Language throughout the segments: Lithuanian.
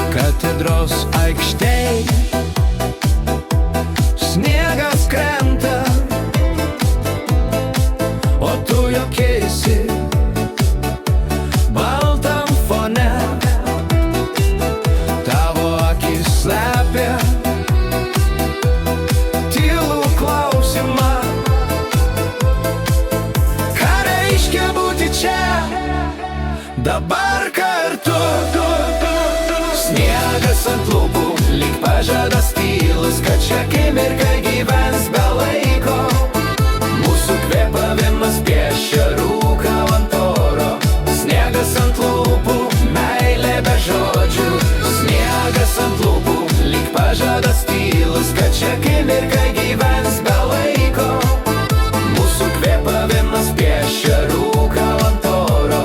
Katedros aikštėj sniegas krenta, o tu juokiesi baltam fone. Tavo akis slepia tylų klausimą, ką reiškia būti čia dabar kartu. Sniegas ant lūpų, lyg pažadas tylus, kad šią akimirką gyvens be laiko. Mūsų kvėpavimas piešia rūką ant oro. Sniegas ant lūpų, meilė be žodžių. Sniegas ant lūpų, lyg pažadas tylus, kad šią akimirką gyvens be laiko. Mūsų kvėpavimas piešia rūką ant oro.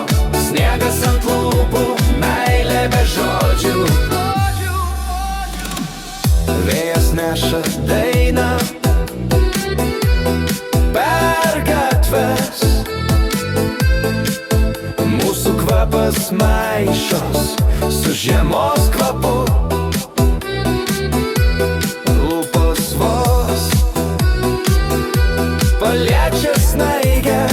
Sniegas ant lūpų, meilė be žodžių. Vėjas neša dainą per gatves, mūsų kvapas maišos su žiemos kvapu. Lūpos vos paliečia snaigę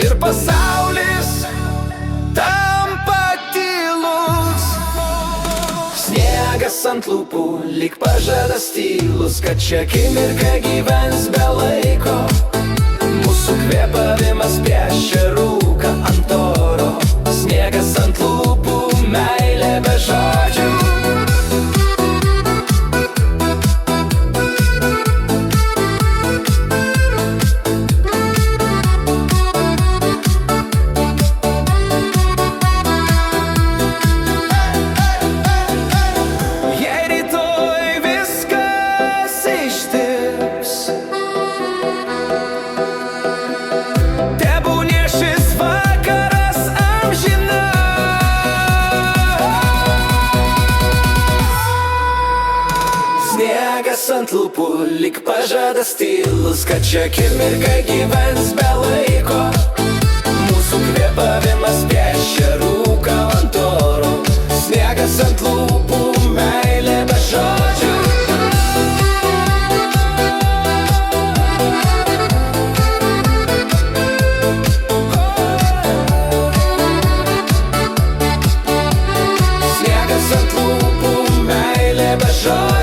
ir pasaulis tampa tylus. Sniegas ant lūpų, lyg pažadas tylus, kad šią akimirką gyvens be laiko. Mūsų kvėpavimas piešia rūką ant oro. Sniegas ant lūpų, meilė be žodžių. Sniegas ant lūpų, lyg pažadas tylus, kad šią akimirką gyvens be laiko. Mūsų kvėpavimas piešia rūką ant oro. Sniegas ant lūpų, meilė be žodžių. Sniegas ant lūpų, meilė be žodžių.